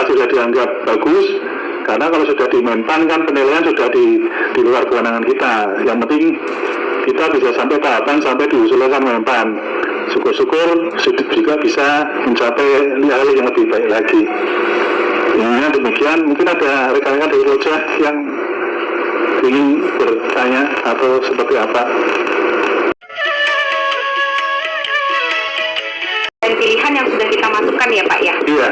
sudah dianggap bagus, karena kalau sudah di Menpan kan penilaian sudah di luar kewenangan kita. Yang penting kita bisa sampai tahapan sampai diusulkan Menpan. Syukur-syukur juga bisa mencapai hal yang lebih baik lagi. Ya, demikian. Mungkin ada rekan-rekan dari Roja yang ingin bertanya atau seperti apa. Dan pilihan yang sudah kita masukkan ya Pak ya? Iya.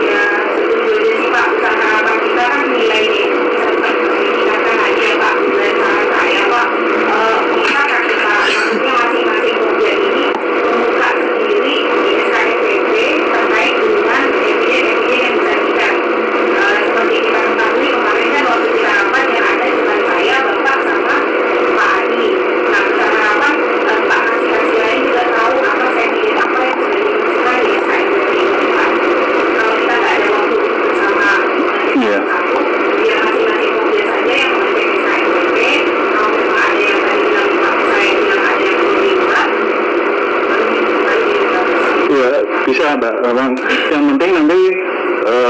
Ya, sebetulnya sih Pak, usaha harapan kita kan nilai ditingkatkan aja ya Pak. Dan saran saya Pak, bisa kan kita maksudnya masing-masing objek ini membuka sendiri SKSDP terkait dengan evidence yang disajikan. Seperti kita ketahui kemarin kan waktu kita rapat yang ada cuma saya, Bapak sama Pak Adi. Nah, usaha harapan Pak kasih lain juga tahu apa evidence apa yang sudah dimasukkan di SKSDP ini Pak. Kalau kita nggak ada waktu bersama satu, biar masing-masing objek saja yang mengecek SKSDP. Kalau memang ada yang tadi bilang Pak, saya bilang ada yang perlu dibuat, Ya, bisa Mbak. Memang yang penting nanti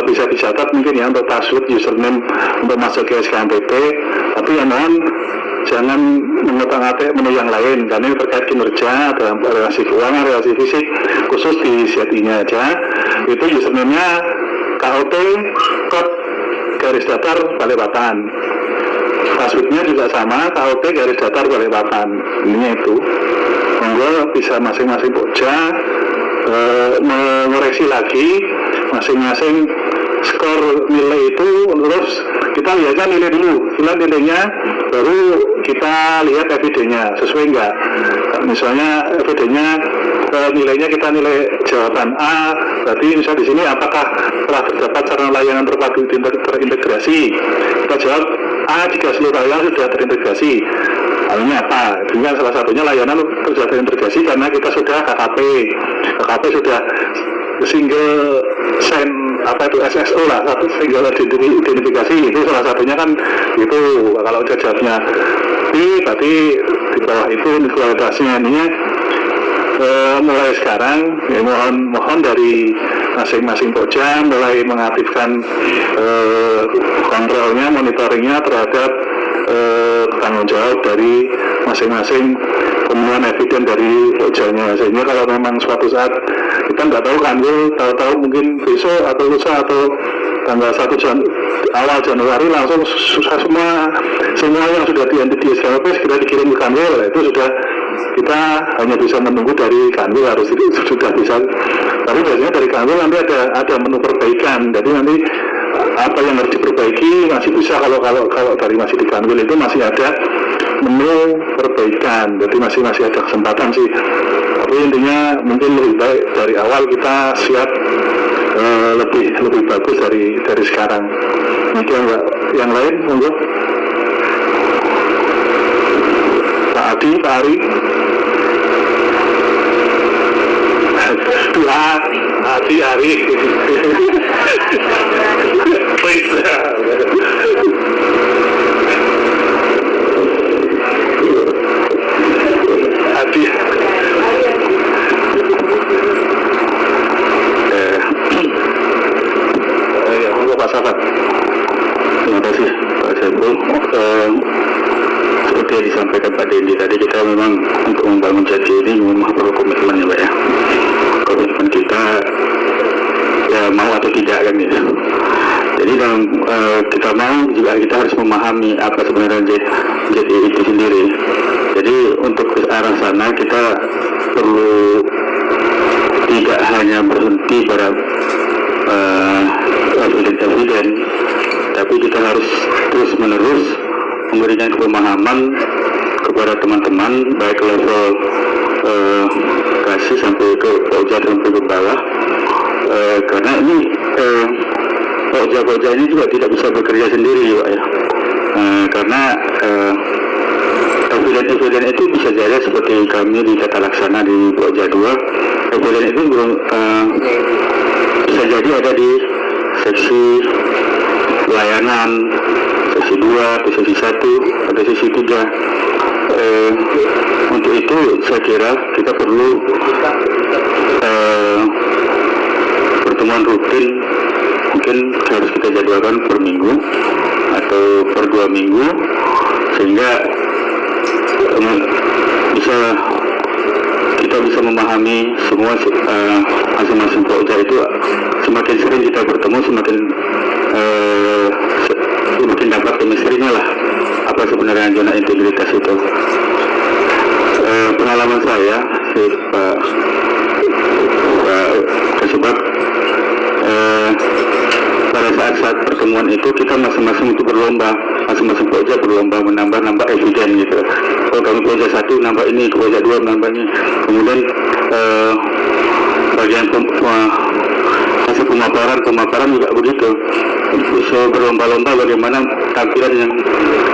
bisa dicatat mungkin ya untuk password username untuk masuk ke SKMPP. Tapi yang mohon jangan mengotak-atik menu yang lain karena ini terkait kinerja dalam relasi keuangan, relasi fisik, khusus di CIT-nya aja. Itu username-nya KOT kod garis datar Balikpapan. Password-nya juga sama, KOT garis datar Balikpapan. Ini itu. Monggo bisa masing-masing Pokja mengoreksi lagi masing-masing skor nilai itu, terus kita lihatnya nilai dulu, nilainya baru kita lihat evidennya sesuai enggak. Misalnya evidennya nilainya kita nilai jawaban A, berarti misalnya di sini apakah telah terdapat sarana layanan terpadu terintegrasi. Kita jawab A jika seluruh layanan sudah terintegrasi. Hanya apa? Dengan salah satunya layanan sudah terintegrasi karena kita sudah KKP sudah single sign apa itu SSO lah, satu single identifikasi, itu salah satunya kan itu. Kalau udah jawabnya B, berarti di bawah itu kualitasnya ini mulai sekarang ya, mohon dari masing-masing Pokja mulai mengaktifkan kontrolnya, monitoringnya terhadap tanggung jawab dari masing-masing pemenuhan eviden dari Pokjanya, sehingga kalau memang suatu saat kita nggak tahu kan, tahu mungkin besok atau lusa atau tanggal 1 awal Januari langsung susah semua yang sudah di SKP segera dikirim ke Kanwil. Itu sudah kita hanya bisa menunggu dari Kanwil, harus sudah bisa. Tapi biasanya dari Kanwil nanti ada menu perbaikan. Jadi nanti apa yang harus diperbaiki masih bisa, kalau dari masih di Kanwil itu masih ada menu perbaikan. Jadi masih ada kesempatan sih. Tapi intinya mungkin lebih baik dari awal kita siap lebih bagus dari sekarang. Mungkin yang lain monggo. Pak Adi, Pak Ari. Adi, Ari. Adi. Ya, monggo Pak Safat. Terima kasih Pak Saiful. Seperti yang disampaikan Pak Dendi tadi, kita memang untuk membangun Jati ini memang perlu komitmen ya Pak ya. Komitmen kita ya mau atau tidak kan ya. Jadi dalam kita mau juga kita harus memahami apa sebenarnya Jati itu sendiri. Jadi untuk ke arah sana kita perlu tidak hanya berhenti pada eviden, tapi kita harus terus menerus memberikan pemahaman kepada teman-teman baik level kasih sampai ke Pokja dan ke bawah, karena ini Pokja ini juga tidak bisa bekerja sendiri ya Pak ya, karena eviden itu bisa jadi seperti kami di tata laksana di Pokja 2, eviden itu belum bisa jadi ada di seksi pelayanan, seksi 2, atau seksi 1, atau seksi 3. Untuk itu saya kira kita perlu non rutin mungkin harus kita jadwalkan per minggu atau per 2 minggu sehingga kita bisa memahami semua masing-masing pokja itu. Semakin sering kita bertemu semakin dapat chemistry-nya lah apa sebenarnya zona integritas itu. Pengalaman saya Pak Kasubag, pada saat pertemuan itu kita masing-masing itu berlomba, masing-masing pokja berlomba menambah eviden gitu. Kalau kami pokja 1 nambah ini, pokja 2 nambah ini. Kemudian bagian hasil pemaparan juga begitu. So berlomba-lomba bagaimana tampilan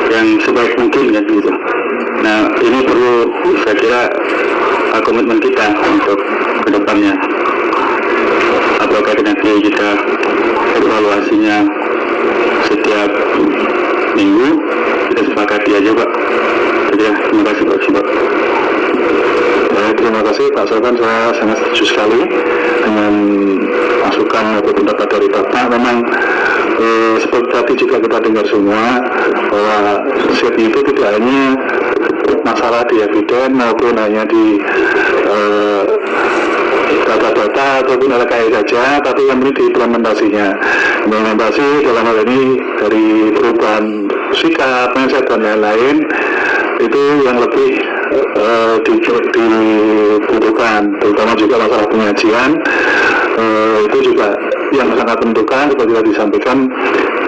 yang sebaik mungkin kan gitu. Nah ini perlu saya kira komitmen kita untuk kedepannya. Apakah nanti kita evaluasinya setiap minggu, kita sepakati aja Pak. Jadi ya, terima kasih Pak Subag. Terima kasih Pak Sofyan, saya sangat setuju sekali dengan masukan atau pendapat dari Bapak. Memang seperti tadi juga kita dengar semua bahwa SET itu tidak hanya masalah di eviden maupun hanya di data-data ataupun LKI saja, tapi yang penting di implementasinya. Implementasi dalam hal ini dari perubahan sikap, mindset dan lain-lain itu yang lebih dibutuhkan, terutama juga masalah pengajian. Itu juga yang sangat menentukan seperti tadi disampaikan.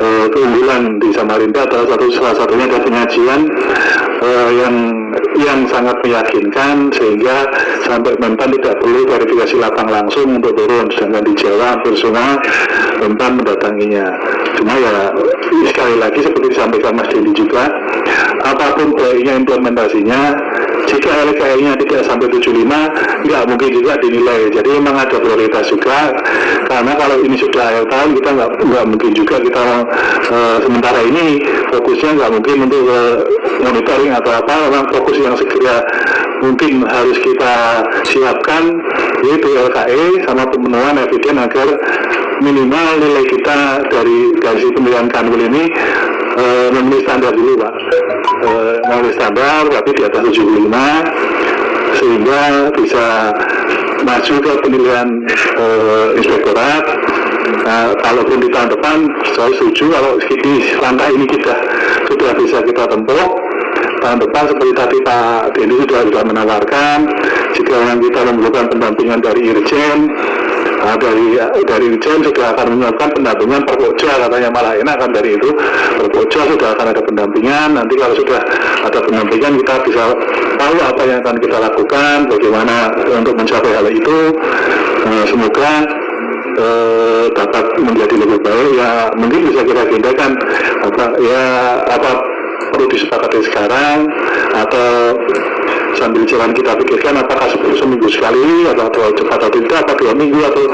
Keunggulan di Samarinda adalah salah satunya adalah pengajian yang sangat meyakinkan sehingga sampai Menpan tidak perlu verifikasi lapang langsung untuk turun, sedangkan di Jawa hampir semua Menpan mendatanginya. Cuma ya sekali lagi seperti disampaikan Mas Dendi juga, apapun baiknya implementasinya, jika LKI-nya tidak sampai 75 nggak mungkin juga dinilai. Jadi memang ada prioritas juga, karena kalau ini sudah akhir tahun kita nggak mungkin juga kita sementara ini fokusnya nggak mungkin untuk monitoring atau apa. Memang fokus yang segera mungkin harus kita siapkan yaitu LKI sama pemenuhan eviden agar minimal nilai kita dari pemilihan kanwil ini memenuhi standar dulu Pak, memenuhi standar tapi di atas 75 sehingga bisa maju ke penilaian inspektorat. Kalaupun di tahun depan saya setuju kalau di langkah ini kita sudah bisa kita tempuh tahun depan seperti tadi Pak Dendi sudah menawarkan, jika kita memerlukan pendampingan dari Irjen, dari Irjen sudah akan menyiapkan pendampingan Perpokja, katanya malah enak kan dari itu. Perpokja sudah akan ada pendampingan. Nanti kalau sudah ada pendampingan kita bisa tahu apa yang akan kita lakukan, bagaimana untuk mencapai hal itu. Semoga dapat menjadi lebih baik. Ya mungkin bisa kita agendakan apa perlu disepakati sekarang, atau sambil jalan kita pikirkan apakah seminggu sekali atau cepat atau tidak, atau 2 minggu atau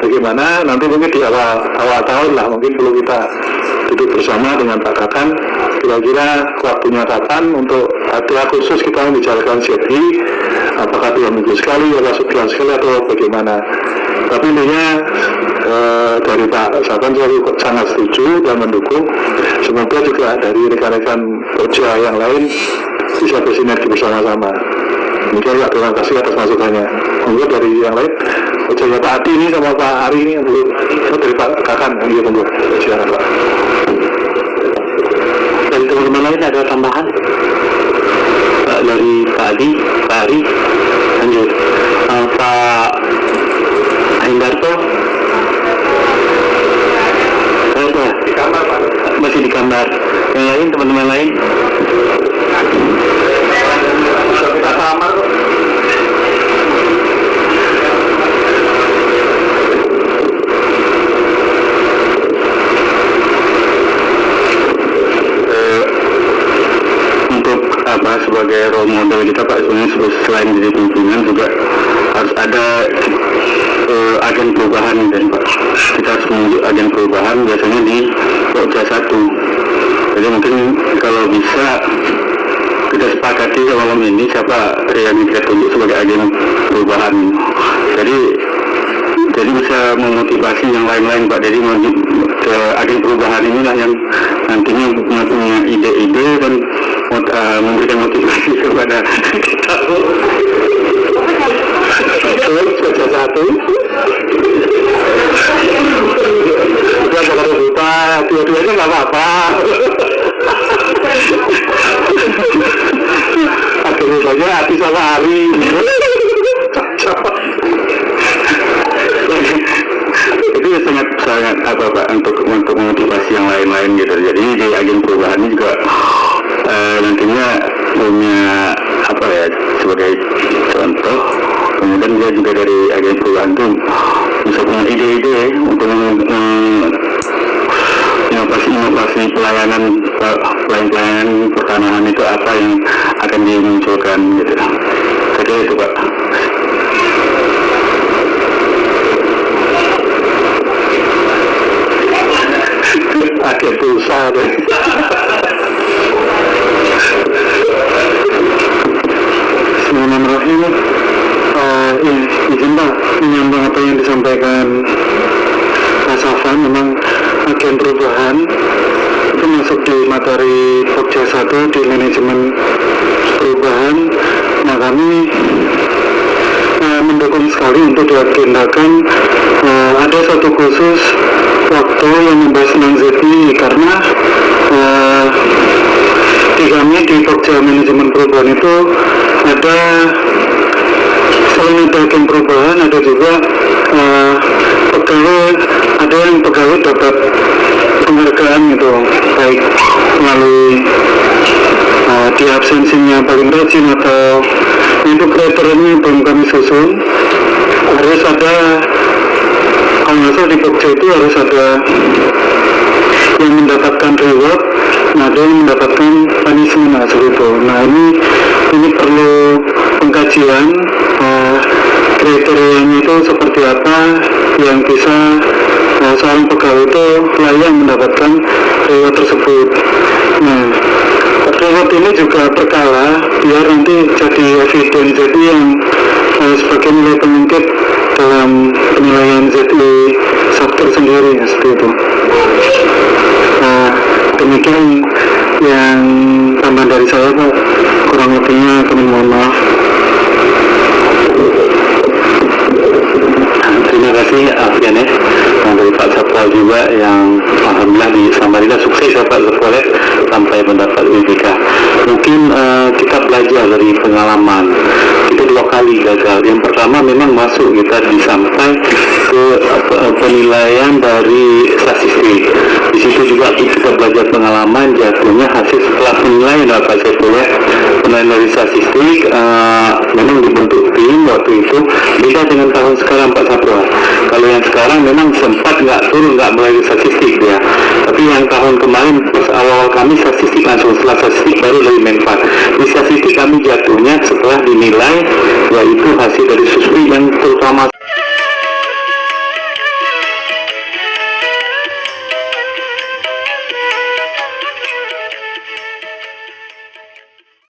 bagaimana. Nanti mungkin di awal tahun lah mungkin perlu kita duduk bersama dengan Pak Kakan, kira-kira waktunya kapan untuk ada khusus kita membicarakan CFI, apakah 2 minggu sekali atau sebulan sekali atau bagaimana. Tapi intinya dari Pak Saban saya sangat setuju dan mendukung. Semoga juga dari rekan-rekan Pokja yang lain bisa bersinergi bersama-sama. Mungkin terima kasih atas masukannya. Mungkin dari yang lain, Pokjanya Pak Adi ini sama Pak Ari ini, dari Pak Kakan, iya monggo. Silakan Pak. Dari teman-teman lain ada tambahan? Dari Pak Adi, Pak Ari, lanjut. Pak Hendarto, Di kamar Pak. masih di kamar. Yang lain, teman-teman lain? Bisa kita kamar kok. Untuk apa, sebagai role model kita Pak, sebenarnya selain jadi pimpinan juga harus ada agen perubahan dan Pak. Kita harus menunjuk agen perubahan biasanya di Pokja 1. Jadi mungkin kalau bisa kita sepakati malam ini siapa yang kita tunjuk sebagai agen perubahan. Jadi jadi bisa memotivasi yang lain-lain Pak. Jadi agen perubahan inilah yang nantinya punya ide-ide dan memberikan motivasi kepada kita. Satu. Udah kalau lupa, dua-duanya nggak apa-apa. Akhirnya saja hati sama hari. Itu sangat apa Pak untuk memotivasi yang lain-lain gitu. Jadi di agen perubahan ini juga nantinya punya apa ya sebagai contoh. Kemudian dia juga dari agen perubahan itu bisa punya ide-ide untuk inovasi pelayanan pertanahan itu apa yang akan dimunculkan gitu. Jadi itu Pak. Agen perusahaan. Bismillahirrahmanirrahim. Izin Pak, menyambung apa yang disampaikan Mas Afan, memang agen perubahan itu masuk di materi Pokja 1 di manajemen perubahan. Nah kami mendukung sekali untuk diagendakan ada satu khusus waktu yang membahas tentang ZI, karena di kami di Pokja manajemen perubahan itu ada selain agen perubahan ada juga pegawai, ada yang pegawai dapat penghargaan gitu, baik melalui di absensinya paling rajin atau itu kriterianya belum kami susun. Harus ada, kalau nggak salah di Pokja itu harus ada yang mendapatkan reward, ada yang mendapatkan punishment seperti itu. Nah ini perlu pengkajian kriterianya itu seperti apa yang bisa seorang pegawai itu layak mendapatkan reward tersebut. Nah, reward ini juga berkala biar nanti jadi evidence jadi yang sebagai nilai pengungkit dalam penilaian ZI software sendiri seperti itu. Nah, demikian yang tambahan dari saya Pak, kurang lebihnya kami mohon maaf. Terima kasih Alfian ya, dari Pak Sapwal juga yang alhamdulillah di Samarinda sukses ya Pak Sapwal ya, sampai mendapat UITK. Mungkin kita belajar dari pengalaman kita 2 kali gagal. Yang pertama memang masuk kita sampai ke penilaian dari statistik. Di situ juga kita belajar pengalaman, jatuhnya hasil setelah penilaian Pak Sapwal ya, penilaian dari statistik memang dibentuk tim waktu itu beda dengan tahun sekarang Pak Sapwal. Kalau yang sekarang memang sempat nggak turun, nggak melalui statistik ya. Tapi yang tahun kemarin pas awal kami statistik langsung, setelah statistik baru dari Menfat. Di statistik kami jatuhnya setelah dinilai yaitu hasil dari suswi yang terutama